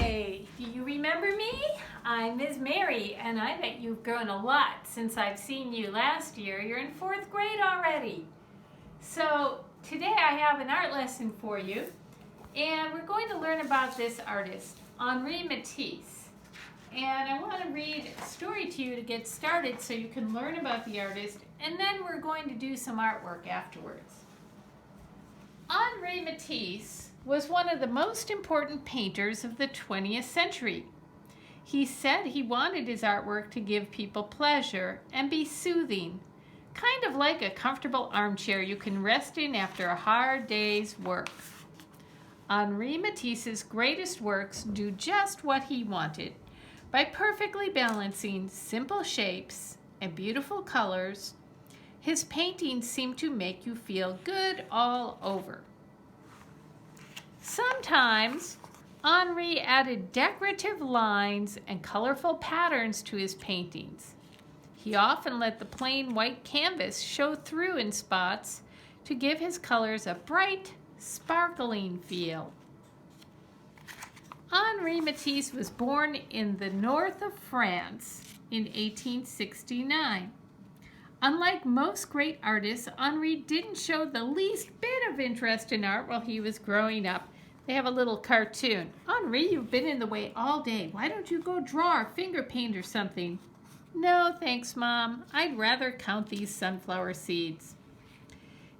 Hi, do you remember me? I'm Ms. Mary, and I bet you've grown a lot since I've seen you last year. You're in 4th grade already. So today I have an art lesson for you, and we're going to learn about this artist, Henri Matisse. And I want to read a story to you to get started so you can learn about the artist, and then we're going to do some artwork afterwards. Henri Matisse was one of the most important painters of the 20th century. He said he wanted his artwork to give people pleasure and be soothing, kind of like a comfortable armchair you can rest in after a hard day's work. Henri Matisse's greatest works do just what he wanted, by perfectly balancing simple shapes and beautiful colors. His paintings seem to make you feel good all over. Sometimes, Henri added decorative lines and colorful patterns to his paintings. He often let the plain white canvas show through in spots to give his colors a bright, sparkling feel. Henri Matisse was born in the north of France in 1869. Unlike most great artists, Henri didn't show the least bit of interest in art while he was growing up. They have a little cartoon. Henri, you've been in the way all day. Why don't you go draw or finger paint or something? No, thanks, Mom. I'd rather count these sunflower seeds.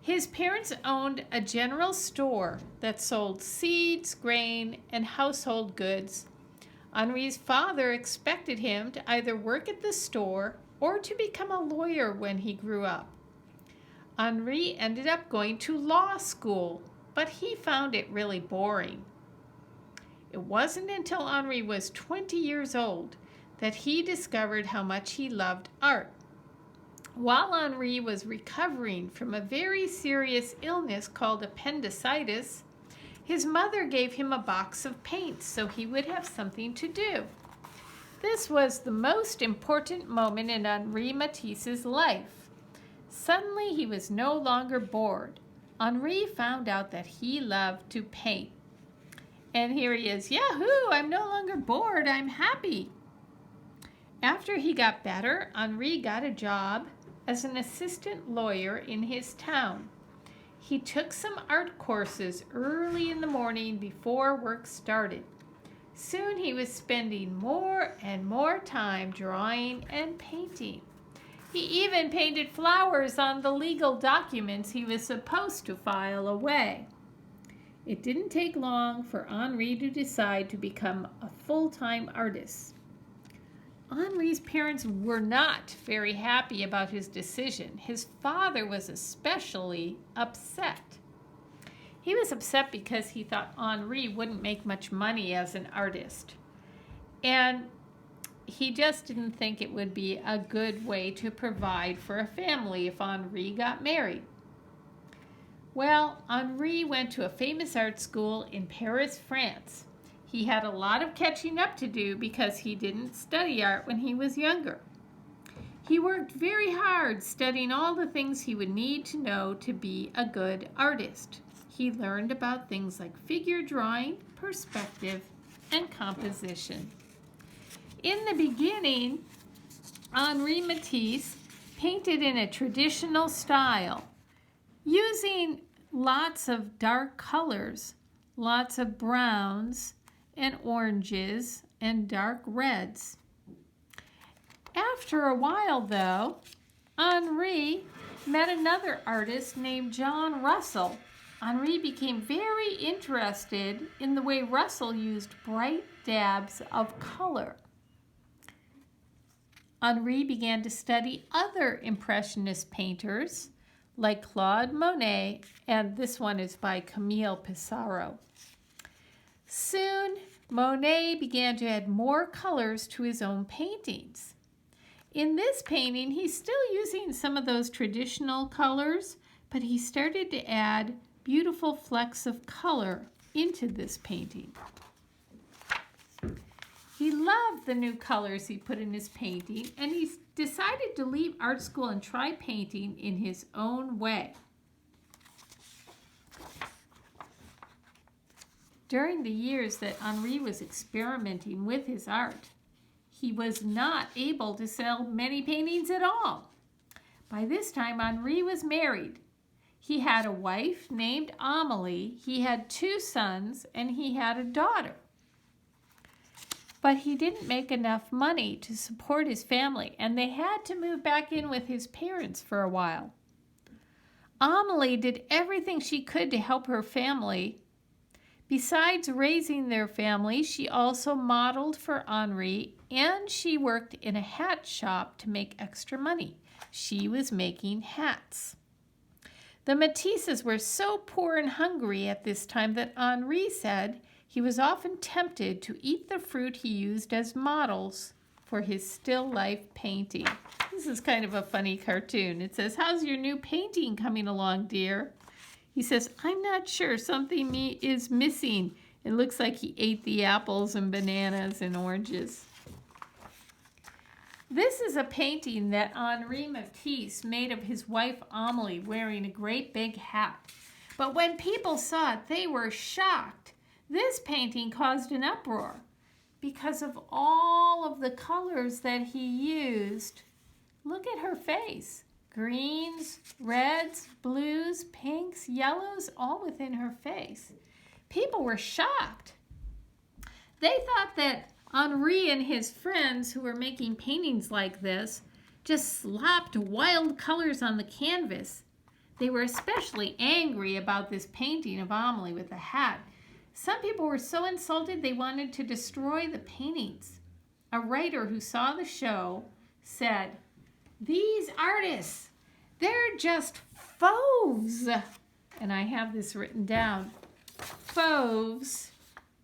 His parents owned a general store that sold seeds, grain, and household goods. Henri's father expected him to either work at the store or to become a lawyer when he grew up. Henri ended up going to law school, but he found it really boring. It wasn't until Henri was 20 years old that he discovered how much he loved art. While Henri was recovering from a very serious illness called appendicitis, his mother gave him a box of paints so he would have something to do. This was the most important moment in Henri Matisse's life. Suddenly he was no longer bored. Henri found out that he loved to paint. And here he is, yahoo, I'm no longer bored, I'm happy. After he got better, Henri got a job as an assistant lawyer in his town. He took some art courses early in the morning before work started. Soon he was spending more and more time drawing and painting. He even painted flowers on the legal documents he was supposed to file away. It didn't take long for Henri to decide to become a full-time artist. Henri's parents were not very happy about his decision. His father was especially upset. He was upset because he thought Henri wouldn't make much money as an artist. And he just didn't think it would be a good way to provide for a family if Henri got married. Well, Henri went to a famous art school in Paris, France. He had a lot of catching up to do because he didn't study art when he was younger. He worked very hard studying all the things he would need to know to be a good artist. He learned about things like figure drawing, perspective, and composition. In the beginning, Henri Matisse painted in a traditional style, using lots of dark colors, lots of browns and oranges and dark reds. After a while, though, Henri met another artist named John Russell. Henri became very interested in the way Russell used bright dabs of color. Henri began to study other Impressionist painters like Claude Monet, and this one is by Camille Pissarro. Soon, Monet began to add more colors to his own paintings. In this painting, he's still using some of those traditional colors, but he started to add beautiful flecks of color into this painting. He loved the new colors he put in his painting, and he decided to leave art school and try painting in his own way. During the years that Henri was experimenting with his art, he was not able to sell many paintings at all. By this time, Henri was married. He had a wife named Amélie, he had 2 sons, and he had a daughter. But he didn't make enough money to support his family, and they had to move back in with his parents for a while. Amélie did everything she could to help her family. Besides raising their family, she also modeled for Henri, and she worked in a hat shop to make extra money. She was making hats. The Matisses were so poor and hungry at this time that Henri said he was often tempted to eat the fruit he used as models for his still life painting. This is kind of a funny cartoon. It says, "How's your new painting coming along, dear?" He says, "I'm not sure. Something is missing." It looks like he ate the apples and bananas and oranges. This is a painting that Henri Matisse made of his wife Amélie wearing a great big hat. But when people saw it, they were shocked. This painting caused an uproar because of all of the colors that he used. Look at her face. Greens, reds, blues, pinks, yellows, all within her face. People were shocked. They thought that Henri and his friends who were making paintings like this just slapped wild colors on the canvas. They were especially angry about this painting of Amélie with a hat. Some people were so insulted they wanted to destroy the paintings. A writer who saw the show said, "These artists, they're just fauves." And I have this written down. Fauves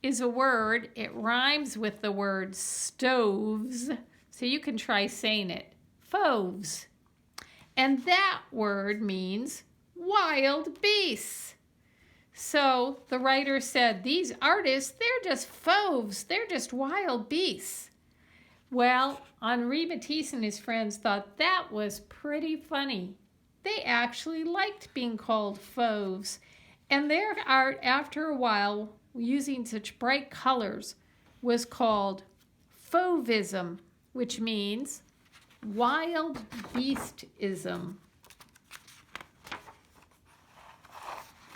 is a word. It rhymes with the word stoves. So you can try saying it. Fauves. And that word means wild beasts. So the writer said, "These artists, they're just fauves. They're just wild beasts." Well, Henri Matisse and his friends thought that was pretty funny. They actually liked being called fauves. And their art, after a while, using such bright colors, was called fauvism, which means wild beastism.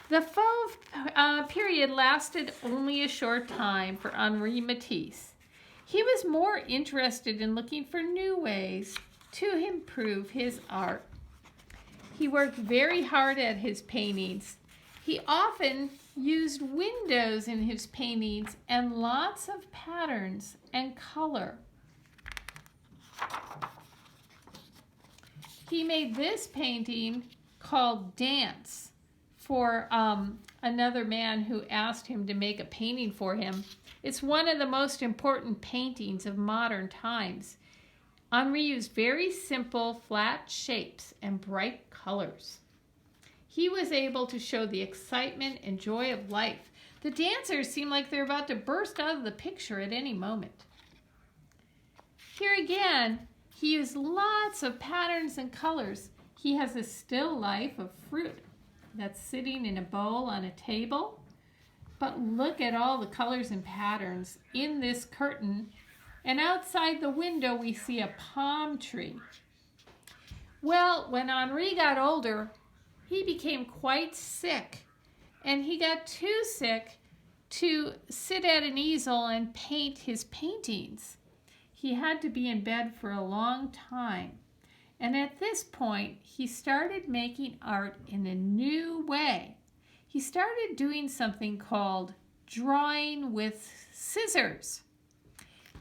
The fauve period lasted only a short time for Henri Matisse. He was more interested in looking for new ways to improve his art. He worked very hard at his paintings. He often used windows in his paintings and lots of patterns and color. He made this painting called Dance for another man who asked him to make a painting for him. It's one of the most important paintings of modern times. Henri used very simple, flat shapes and bright colors. He was able to show the excitement and joy of life. The dancers seem like they're about to burst out of the picture at any moment. Here again, he used lots of patterns and colors. He has a still life of fruit that's sitting in a bowl on a table. But look at all the colors and patterns in this curtain. And outside the window, we see a palm tree. Well, when Henri got older, he became quite sick. And he got too sick to sit at an easel and paint his paintings. He had to be in bed for a long time. And at this point, he started making art in a new way. He started doing something called drawing with scissors.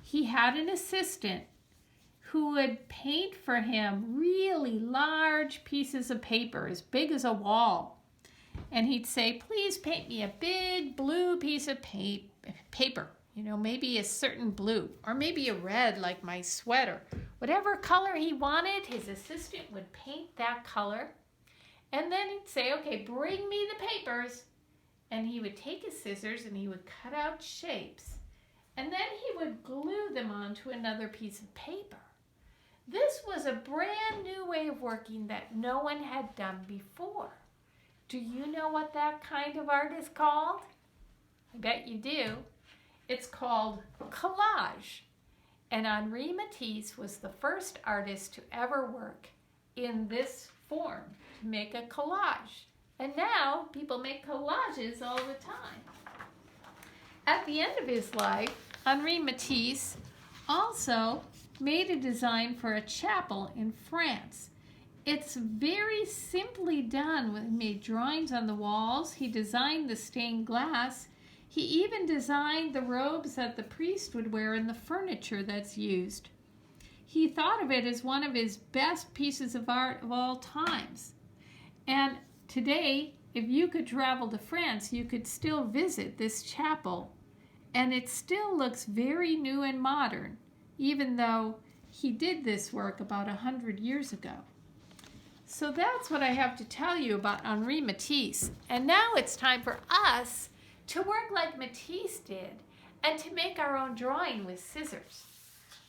He had an assistant who would paint for him really large pieces of paper, as big as a wall. And he'd say, "Please paint me a big blue piece of paper. You know, maybe a certain blue, or maybe a red like my sweater." Whatever color he wanted, his assistant would paint that color. And then he'd say, "Okay, bring me the papers." And he would take his scissors and he would cut out shapes. And then he would glue them onto another piece of paper. This was a brand new way of working that no one had done before. Do you know what that kind of art is called? I bet you do. It's called collage. And Henri Matisse was the first artist to ever work in this form, to make a collage. And now people make collages all the time. At the end of his life, Henri Matisse also made a design for a chapel in France. It's very simply done. He made drawings on the walls. He designed the stained glass. He even designed the robes that the priest would wear and the furniture that's used. He thought of it as one of his best pieces of art of all times. And today, if you could travel to France, you could still visit this chapel. And it still looks very new and modern, even though he did this work about 100 years ago. So that's what I have to tell you about Henri Matisse. And now it's time for us to work like Matisse did and to make our own drawing with scissors.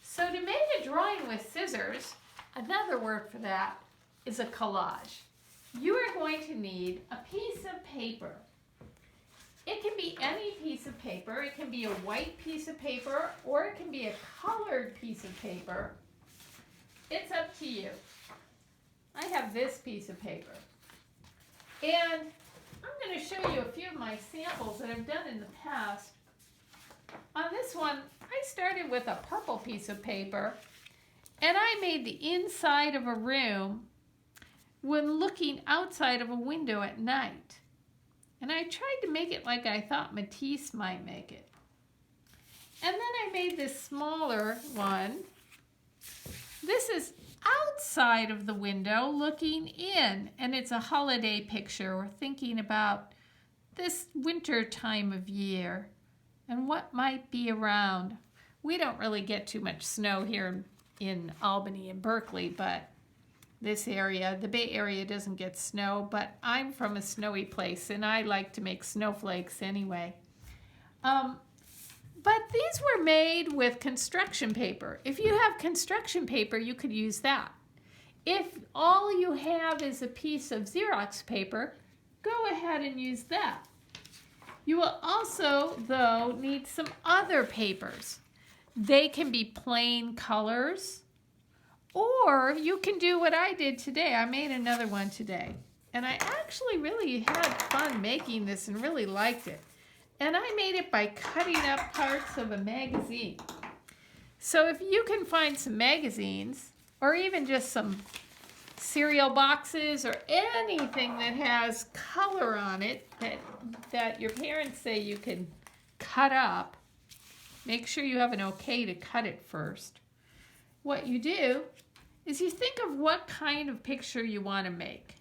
So to make a drawing with scissors, another word for that is a collage. You are going to need a piece of paper. It can be any piece of paper. It can be a white piece of paper or it can be a colored piece of paper. It's up to you. I have this piece of paper. And I'm going to show you a few of my samples that I've done in the past. On this one, I started with a purple piece of paper and I made the inside of a room when looking outside of a window at night. And I tried to make it like I thought Matisse might make it. And then I made this smaller one. This is outside of the window looking in, and it's a holiday picture. We're thinking about this winter time of year and what might be around. We don't really get too much snow here in Albany and Berkeley, but this area, the Bay Area, doesn't get snow, but I'm from a snowy place and I like to make snowflakes anyway. But these were made with construction paper. If you have construction paper, you could use that. If all you have is a piece of Xerox paper, go ahead and use that. You will also, though, need some other papers. They can be plain colors, or you can do what I did today. I made another one today. And I actually really had fun making this and really liked it. And I made it by cutting up parts of a magazine. So if you can find some magazines, or even just some cereal boxes, or anything that has color on it that your parents say you can cut up, make sure you have an okay to cut it first. What you do is you think of what kind of picture you want to make.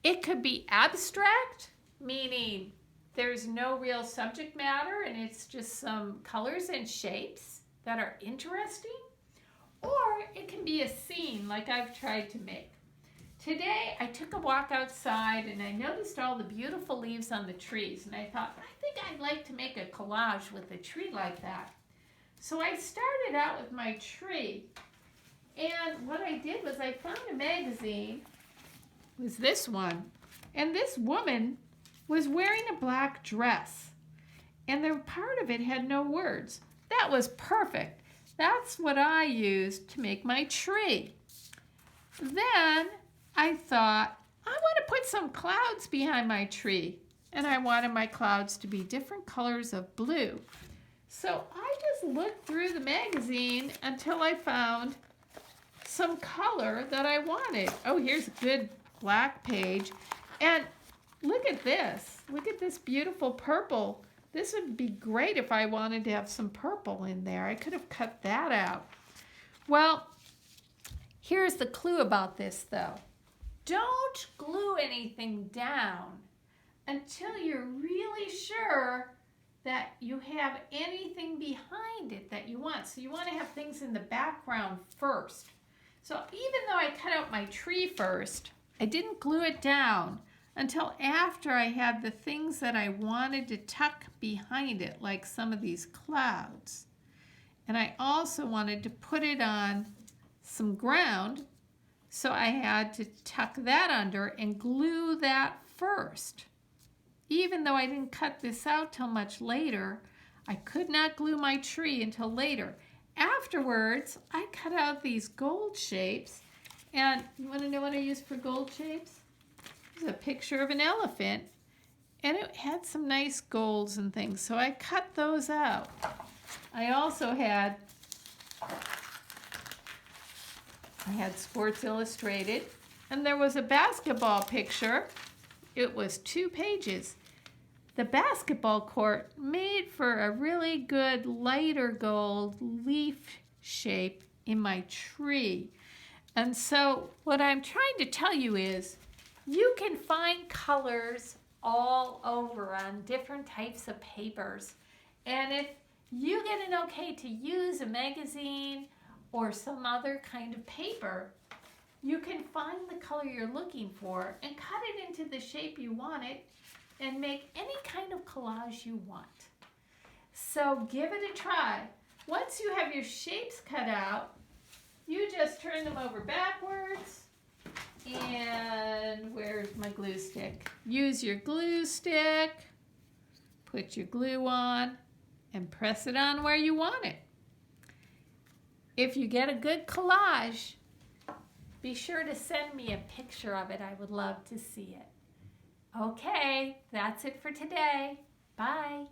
It could be abstract, meaning there's no real subject matter and it's just some colors and shapes that are interesting. Or it can be a scene like I've tried to make. Today I took a walk outside and I noticed all the beautiful leaves on the trees and I thought, I think I'd like to make a collage with a tree like that. So I started out with my tree, and what I did was I found a magazine. It was this one, and this woman was wearing a black dress, and the part of it had no words. That was perfect. That's what I used to make my tree. Then I thought, I want to put some clouds behind my tree, and I wanted my clouds to be different colors of blue. So I just looked through the magazine until I found some color that I wanted. Oh, here's a good black page. And look at this. Look at this beautiful purple. This would be great if I wanted to have some purple in there. I could have cut that out. Well, here's the clue about this, though. Don't glue anything down until you're really sure that you have anything behind it that you want. So you want to have things in the background first. So even though I cut out my tree first, I didn't glue it down until after I had the things that I wanted to tuck behind it, like some of these clouds. And I also wanted to put it on some ground, so I had to tuck that under and glue that first. even though I didn't cut this out till much later, I could not glue my tree until later. Afterwards, I cut out these gold shapes, and you want to know what I used for gold shapes? It's a picture of an elephant, and it had some nice golds and things, so I cut those out. I also had Sports Illustrated, and there was a basketball picture. It was 2 pages. The basketball court made for a really good lighter gold leaf shape in my tree. And so what I'm trying to tell you is you can find colors all over on different types of papers. And if you get an okay to use a magazine or some other kind of paper, you can find the color you're looking for and cut it into the shape you want it and make any kind of collage you want. So give it a try. Once you have your shapes cut out, you just turn them over backwards. And where's my glue stick? Use your glue stick, put your glue on, and press it on where you want it. If you get a good collage, be sure to send me a picture of it. I would love to see it. Okay, that's it for today. Bye.